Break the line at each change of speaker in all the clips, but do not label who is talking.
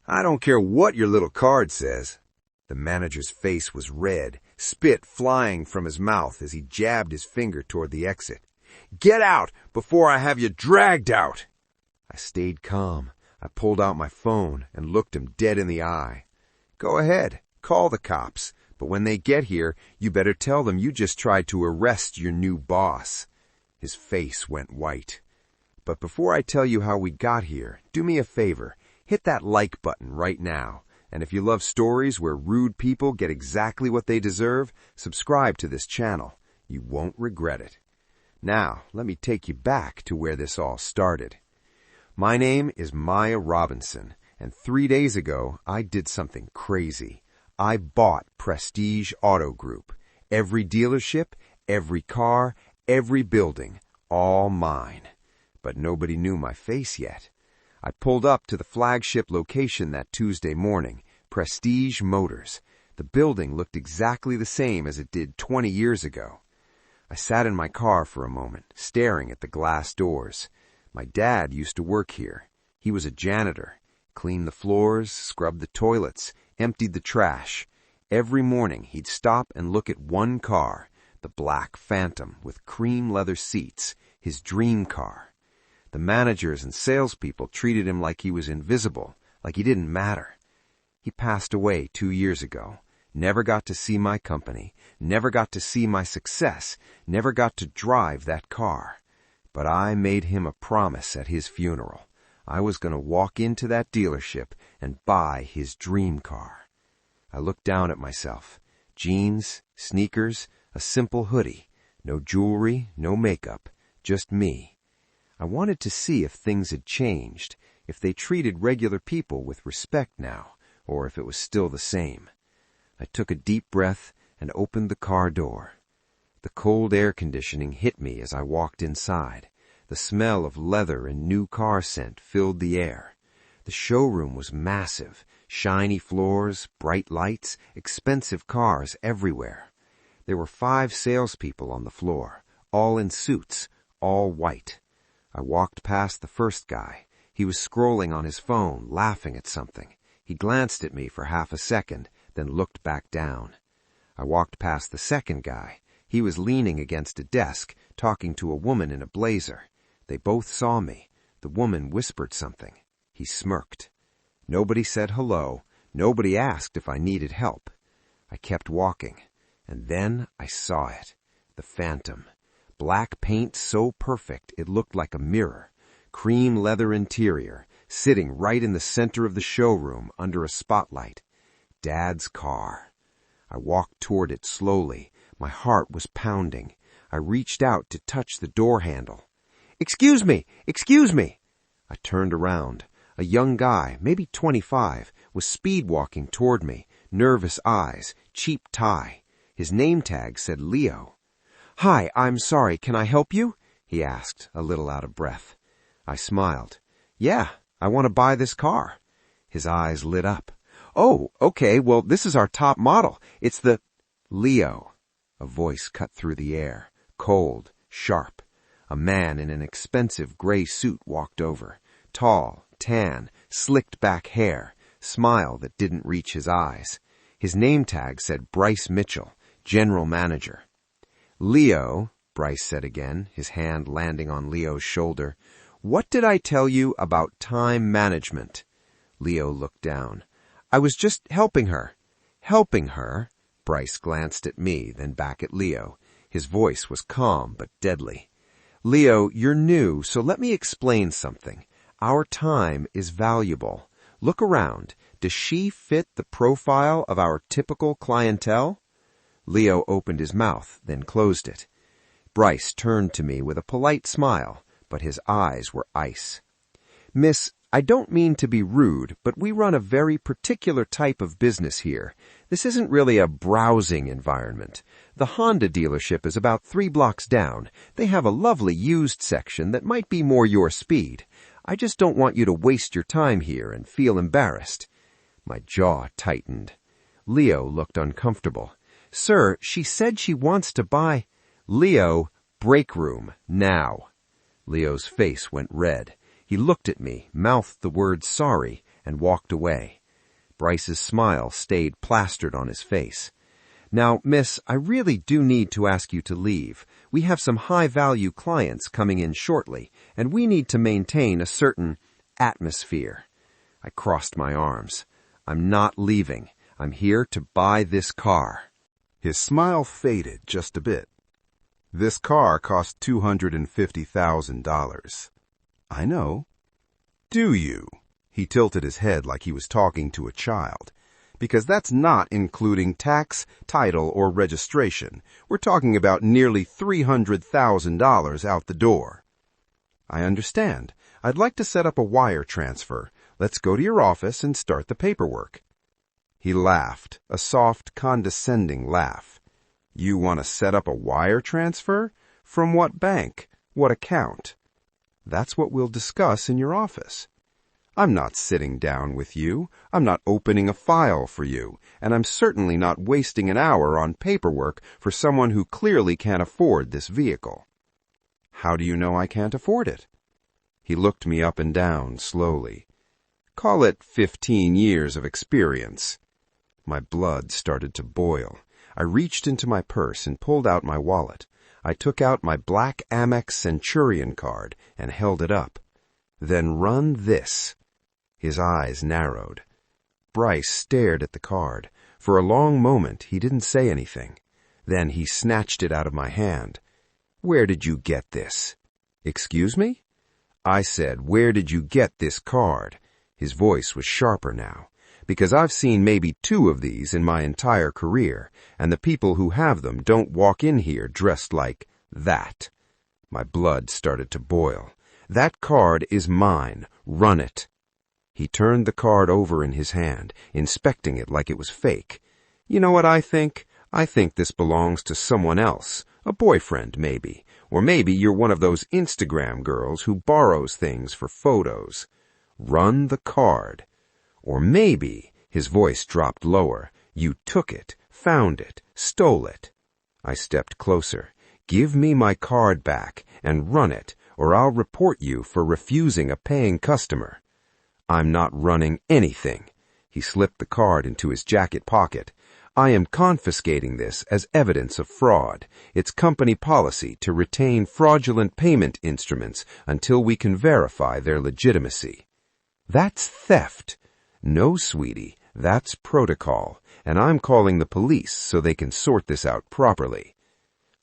I don't care what your little card says. The manager's face was red, spit flying from his mouth as he jabbed his finger toward the exit. Get out before I have you dragged out! I stayed calm. I pulled out my phone and looked him dead in the eye. Go ahead, call the cops, but when they get here, you better tell them you just tried to arrest your new boss. His face went white. But before I tell you how we got here, do me a favor. Hit that like button right now. And if you love stories where rude people get exactly what they deserve, subscribe to this channel. You won't regret it. Now, let me take you back to where this all started. My name is Maya Robinson, and 3 days ago, I did something crazy. I bought Prestige Auto Group. Every dealership, every car, every building, all mine. But nobody knew my face yet. I pulled up to the flagship location that Tuesday morning, Prestige Motors. The building looked exactly the same as it did 20 years ago. I sat in my car for a moment, staring at the glass doors. My dad used to work here. He was a janitor, cleaned the floors, scrubbed the toilets, emptied the trash. Every morning he'd stop and look at one car, the black Phantom with cream leather seats, his dream car. The managers and salespeople treated him like he was invisible, like he didn't matter. He passed away 2 years ago. Never got to see my company, never got to see my success, never got to drive that car. But I made him a promise at his funeral. I was going to walk into that dealership and buy his dream car. I looked down at myself. Jeans, sneakers, a simple hoodie. No jewelry, no makeup, just me. I wanted to see if things had changed, if they treated regular people with respect now, or if it was still the same. I took a deep breath and opened the car door. The cold air conditioning hit me as I walked inside. The smell of leather and new car scent filled the air. The showroom was massive, shiny floors, bright lights, expensive cars everywhere. There were 5 salespeople on the floor, all in suits, all white. I walked past the first guy. He was scrolling on his phone, laughing at something. He glanced at me for half a second, then looked back down. I walked past the second guy. He was leaning against a desk, talking to a woman in a blazer. They both saw me. The woman whispered something. He smirked. Nobody said hello. Nobody asked if I needed help. I kept walking, and then I saw it. The Phantom. Black paint so perfect it looked like a mirror. Cream leather interior, sitting right in the center of the showroom under a spotlight. Dad's car. I walked toward it slowly. My heart was pounding. I reached out to touch the door handle. Excuse me! Excuse me! I turned around. A young guy, maybe 25, was speed-walking toward me, nervous eyes, cheap tie. His name tag said Leo. Hi, I'm sorry, can I help you? He asked, a little out of breath. I smiled. Yeah, I want to buy this car. His eyes lit up. Oh, okay, well, this is our top model. It's the... Leo. A voice cut through the air, cold, sharp. A man in an expensive gray suit walked over. Tall, tan, slicked back hair, smile that didn't reach his eyes. His name tag said Bryce Mitchell, general manager. Leo, Bryce said again, his hand landing on Leo's shoulder. What did I tell you about time management? Leo looked down. I was just helping her. Helping her? Bryce glanced at me, then back at Leo. His voice was calm but deadly. Leo, you're new, so let me explain something. Our time is valuable. Look around. Does she fit the profile of our typical clientele? Leo opened his mouth, then closed it. Bryce turned to me with a polite smile, but his eyes were ice. Miss, I don't mean to be rude, but we run a very particular type of business here. This isn't really a browsing environment. The Honda dealership is about 3 blocks down. They have a lovely used section that might be more your speed. I just don't want you to waste your time here and feel embarrassed. My jaw tightened. Leo looked uncomfortable. Sir, she said she wants to buy... Leo, break room, now. Leo's face went red. He looked at me, mouthed the word sorry, and walked away. Bryce's smile stayed plastered on his face. "Now, miss, I really do need to ask you to leave. We have some high-value clients coming in shortly, and we need to maintain a certain atmosphere." I crossed my arms. "I'm not leaving. I'm here to buy this car."
His smile faded just a bit. "This car cost $250,000. "I know." "Do you?" He tilted his head like he was talking to a child. "Because that's not including tax, title, or registration. We're talking about nearly $300,000 out the door." "I understand. I'd like to set up a wire transfer. Let's go to your office and start the paperwork." He laughed, a soft, condescending laugh. "You want to set up a wire transfer? From what bank? What account?" "That's what we'll discuss in your office." "I'm not sitting down with you. I'm not opening a file for you. And I'm certainly not wasting an hour on paperwork for someone who clearly can't afford this vehicle." "How do you know I can't afford it?" He looked me up and down slowly. "Call it 15 years of experience." My blood started to boil. I reached into my purse and pulled out my wallet. I took out my Black Amex Centurion card and held it up. "Then run this." His eyes narrowed. Bryce stared at the card. For a long moment, he didn't say anything. Then he snatched it out of my hand. "Where did you get this?" "Excuse me?" I said, "Where did you get this card?" His voice was sharper now. "Because I've seen maybe 2 of these in my entire career, and the people who have them don't walk in here dressed like that." My blood started to boil. "That card is mine. Run it." He turned the card over in his hand, inspecting it like it was fake. "You know what I think? I think this belongs to someone else. A boyfriend, maybe. Or maybe you're one of those Instagram girls who borrows things for photos. Run the card. Or maybe," his voice dropped lower, "you took it, found it, stole it." I stepped closer. "Give me my card back and run it, or I'll report you for refusing a paying customer." "I'm not running anything." He slipped the card into his jacket pocket. "I am confiscating this as evidence of fraud. It's company policy to retain fraudulent payment instruments until we can verify their legitimacy." "That's theft." "No, sweetie, that's protocol, and I'm calling the police so they can sort this out properly."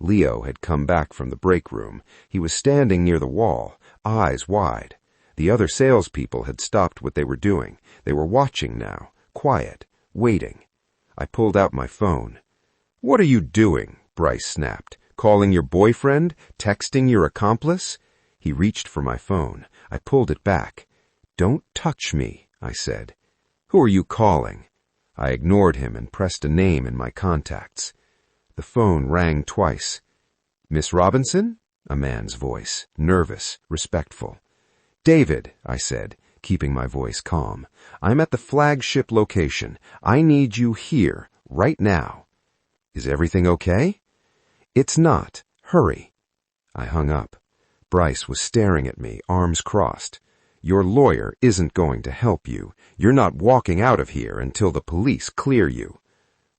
Leo had come back from the break room. He was standing near the wall, eyes wide. The other salespeople had stopped what they were doing. They were watching now, quiet, waiting. I pulled out my phone. "What are you doing?" Bryce snapped. "Calling your boyfriend? Texting your accomplice?" He reached for my phone. I pulled it back. "Don't touch me," I said. "Who are you calling?" I ignored him and pressed a name in my contacts. The phone rang twice. "Miss Robinson?" A man's voice, nervous, respectful. "David," I said, keeping my voice calm. "I'm at the flagship location. I need you here, right now." "Is everything okay?" "It's not. Hurry." I hung up. Bryce was staring at me, arms crossed. "Your lawyer isn't going to help you. You're not walking out of here until the police clear you."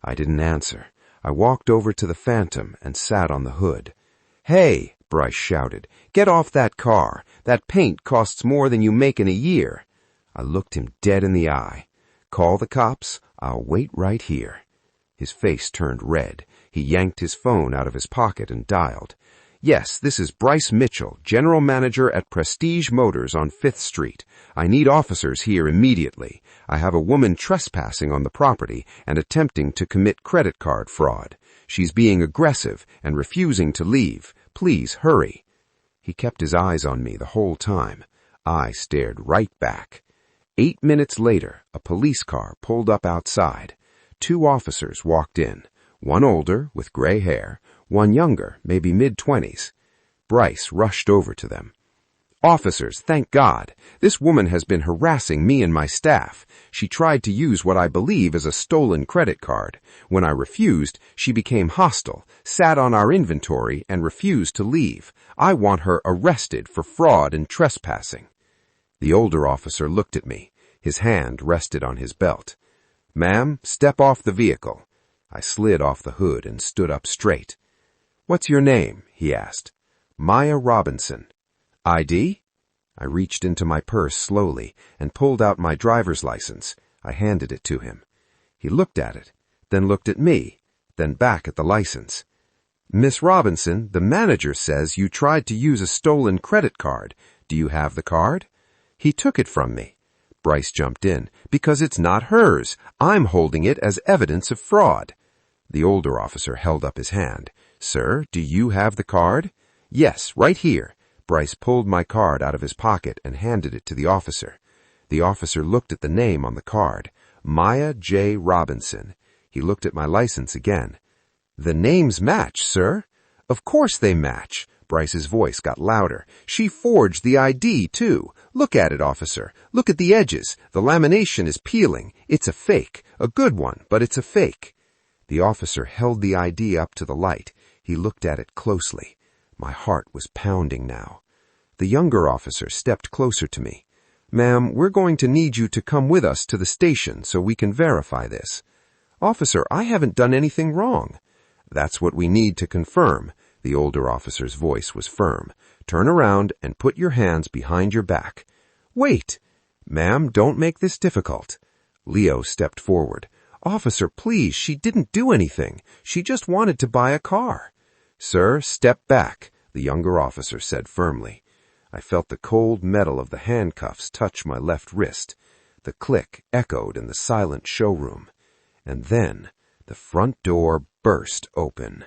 I didn't answer. I walked over to the Phantom and sat on the hood. "Hey," Bryce shouted, "get off that car. That paint costs more than you make in a year." I looked him dead in the eye. "Call the cops. I'll wait right here." His face turned red. He yanked his phone out of his pocket and dialed. "Yes, this is Bryce Mitchell, General Manager at Prestige Motors on 5th Street. I need officers here immediately. I have a woman trespassing on the property and attempting to commit credit card fraud. She's being aggressive and refusing to leave. Please hurry." He kept his eyes on me the whole time. I stared right back. 8 minutes later, a police car pulled up outside. 2 officers walked in, one older, with gray hair, one younger, maybe mid-20s. Bryce rushed over to them. "Officers, thank God. This woman has been harassing me and my staff. She tried to use what I believe is a stolen credit card. When I refused, she became hostile, sat on our inventory, and refused to leave. I want her arrested for fraud and trespassing." The older officer looked at me. His hand rested on his belt. "Ma'am, step off the vehicle." I slid off the hood and stood up straight. "What's your name?" he asked. "Maya Robinson." "ID?" I reached into my purse slowly and pulled out my driver's license. I handed it to him. He looked at it, then looked at me, then back at the license. "Miss Robinson, the manager says you tried to use a stolen credit card. Do you have the card?" "He took it from me." Bryce jumped in. "Because it's not hers. I'm holding it as evidence of fraud." The older officer held up his hand. "Sir, do you have the card?" "Yes, right here." Bryce pulled my card out of his pocket and handed it to the officer. The officer looked at the name on the card. Maya J. Robinson. He looked at my license again. "The names match, sir." "Of course they match." Bryce's voice got louder. "She forged the ID, too. Look at it, officer. Look at the edges. The lamination is peeling. It's a fake. A good one, but it's a fake." The officer held the ID up to the light. He looked at it closely. My heart was pounding now. The younger officer stepped closer to me. "Ma'am, we're going to need you to come with us to the station so we can verify this." "Officer, I haven't done anything wrong." "That's what we need to confirm." The older officer's voice was firm. "Turn around and put your hands behind your back." "Wait." "Ma'am, don't make this difficult." Leo stepped forward. "Officer, please, she didn't do anything. She just wanted to buy a car." "Sir, step back," the younger officer said firmly. I felt the cold metal of the handcuffs touch my left wrist. The click echoed in the silent showroom. And then the front door burst open.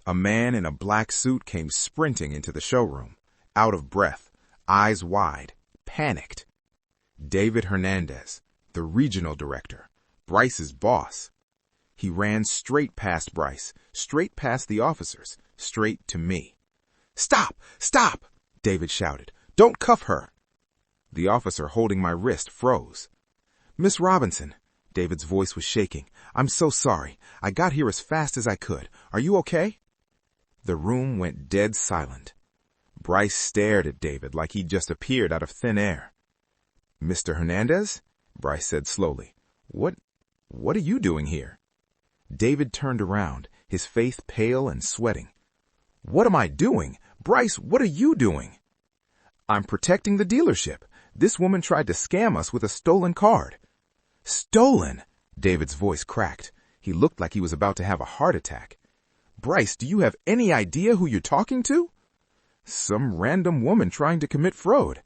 A man in a black suit came sprinting into the showroom, out of breath, eyes wide, panicked. David Hernandez, the regional director, Bryce's boss. He ran straight past Bryce, straight past the officers, straight to me. "Stop! Stop!" David shouted. "Don't cuff her!" The officer holding my wrist froze. "Miss Robinson," David's voice was shaking. "I'm so sorry. I got here as fast as I could. Are you okay?" The room went dead silent. Bryce stared at David like he'd just appeared out of thin air. "Mr. Hernandez?" Bryce said slowly. What are you doing here?" David turned around, his face pale and sweating. "What am I doing? Bryce, what are you doing?" "I'm protecting the dealership. This woman tried to scam us with a stolen card." "Stolen?" David's voice cracked. He looked like he was about to have a heart attack. "Bryce, do you have any idea who you're talking to?" "Some random woman trying to commit fraud."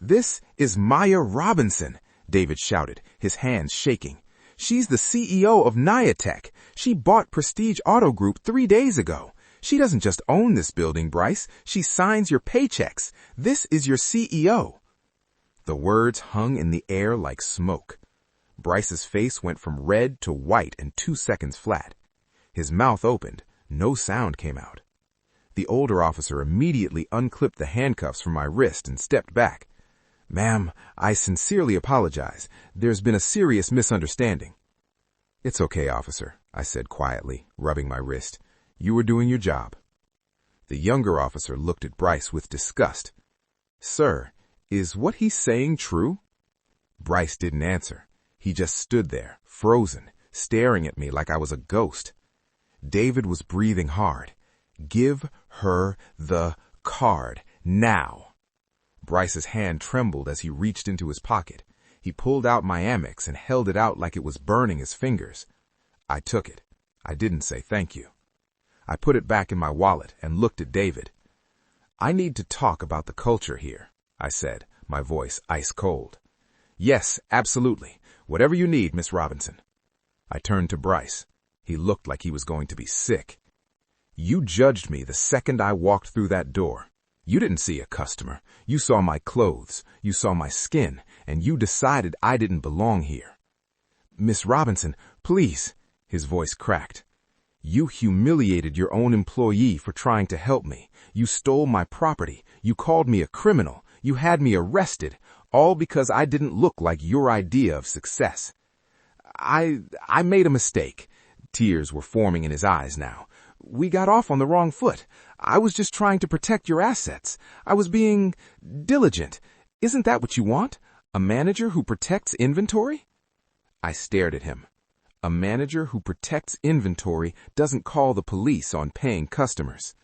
"This is Maya Robinson," David shouted, his hands shaking. "She's the CEO of Niatech. She bought Prestige Auto Group 3 days ago. She doesn't just own this building, Bryce. She signs your paychecks. This is your CEO." The words hung in the air like smoke. Bryce's face went from red to white in 2 seconds flat. His mouth opened. No sound came out. The older officer immediately unclipped the handcuffs from my wrist and stepped back. "Ma'am, I sincerely apologize. There's been a serious misunderstanding." "It's okay, officer," I said quietly, rubbing my wrist. "You were doing your job." The younger officer looked at Bryce with disgust. "Sir, is what he's saying true?" Bryce didn't answer. He just stood there, frozen, staring at me like I was a ghost. David was breathing hard. "Give her the card, now." Bryce's hand trembled as he reached into his pocket. He pulled out my Amex and held it out like it was burning his fingers. I took it. I didn't say thank you. I put it back in my wallet and looked at David. "I need to talk about the culture here," I said, my voice ice cold. "Yes, absolutely. Whatever you need, Miss Robinson." I turned to Bryce. He looked like he was going to be sick. "You judged me the second I walked through that door. You didn't see a customer. You saw my clothes. You saw my skin. And you decided I didn't belong here." "Miss Robinson, please." His voice cracked. "You humiliated your own employee for trying to help me. You stole my property. You called me a criminal. You had me arrested. All because I didn't look like your idea of success." I made a mistake." Tears were forming in his eyes now. "We got off on the wrong foot. I was just trying to protect your assets. I was being diligent. Isn't that what you want? A manager who protects inventory? I stared at him. A manager who protects inventory doesn't call the police on paying customers.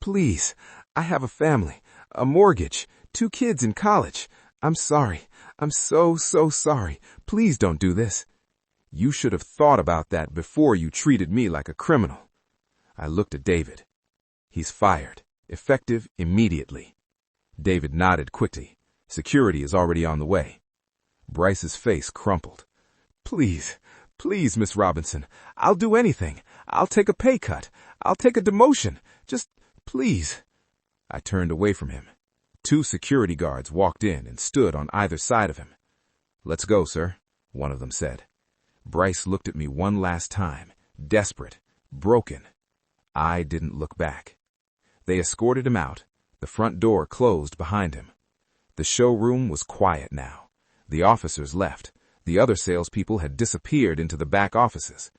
Please, I have a family, a mortgage, 2 kids in college. I'm sorry. I'm so sorry. Please don't do this. You should have thought about that before you treated me like a criminal. I looked at David. He's fired, effective immediately. David nodded quickly. Security is already on the way. Bryce's face crumpled. Please, Miss Robinson, I'll do anything. I'll take a pay cut. I'll take a demotion. Just, please. I turned away from him. 2 security guards walked in and stood on either side of him. Let's go, sir, one of them said. Bryce looked at me one last time, desperate, broken. I didn't look back. They escorted him out. The front door closed behind him. The showroom was quiet now. The officers left. The other salespeople had disappeared into the back offices.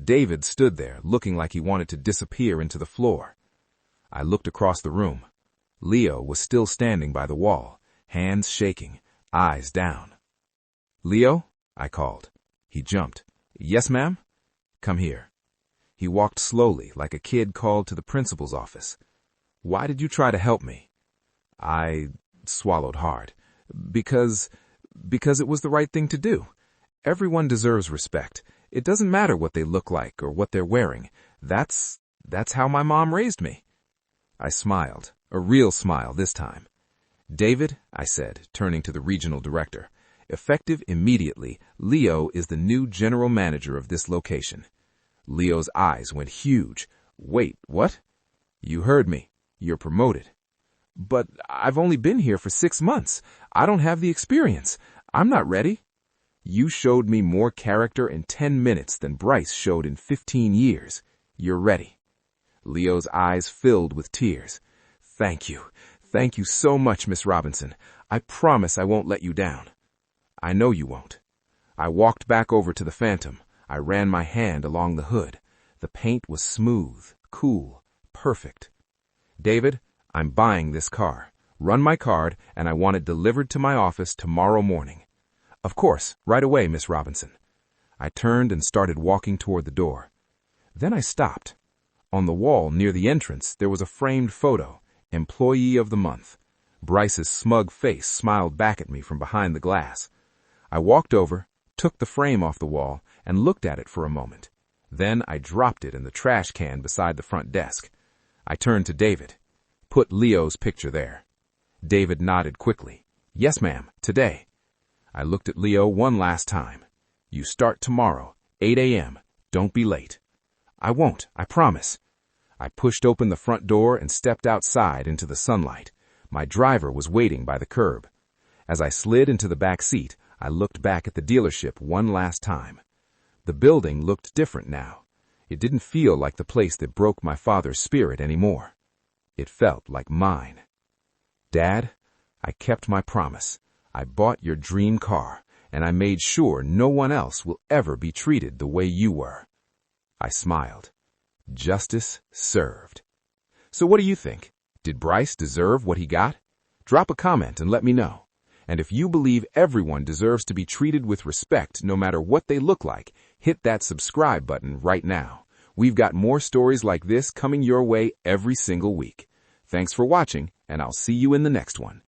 David stood there, looking like he wanted to disappear into the floor. I looked across the room. Leo was still standing by the wall, hands shaking, eyes down. Leo? I called. He jumped. Yes, ma'am? Come here. He walked slowly, like a kid called to the principal's office. Why did you try to help me? I swallowed hard. Because it was the right thing to do. Everyone deserves respect. It doesn't matter what they look like or what they're wearing. That's how my mom raised me. I smiled, a real smile this time. David, I said, turning to the regional director, effective immediately, Leo is the new general manager of this location. Leo's eyes went huge. Wait, what? You heard me. You're promoted. But I've only been here for 6 months. I don't have the experience. I'm not ready. You showed me more character in 10 minutes than Bryce showed in 15 years. You're ready. Leo's eyes filled with tears. Thank you. Thank you so much, Miss Robinson. I promise I won't let you down. I know you won't. I walked back over to the Phantom. I ran my hand along the hood. The paint was smooth, cool, perfect. David, I'm buying this car. Run my card, and I want it delivered to my office tomorrow morning. Of course, right away, Miss Robinson. I turned and started walking toward the door. Then I stopped. On the wall near the entrance, there was a framed photo, Employee of the Month. Bryce's smug face smiled back at me from behind the glass. I walked over, took the frame off the wall, and looked at it for a moment. Then I dropped it in the trash can beside the front desk. I turned to David. Put Leo's picture there. David nodded quickly. Yes, ma'am, today. I looked at Leo one last time. You start tomorrow, 8 a.m. Don't be late. I won't, I promise. I pushed open the front door and stepped outside into the sunlight. My driver was waiting by the curb. As I slid into the back seat, I looked back at the dealership one last time. The building looked different now. It didn't feel like the place that broke my father's spirit anymore. It felt like mine. Dad, I kept my promise. I bought your dream car, and I made sure no one else will ever be treated the way you were. I smiled. Justice served. So what do you think? Did Bryce deserve what he got? Drop a comment and let me know. And if you believe everyone deserves to be treated with respect no matter what they look like, hit that subscribe button right now. We've got more stories like this coming your way every single week. Thanks for watching, and I'll see you in the next one.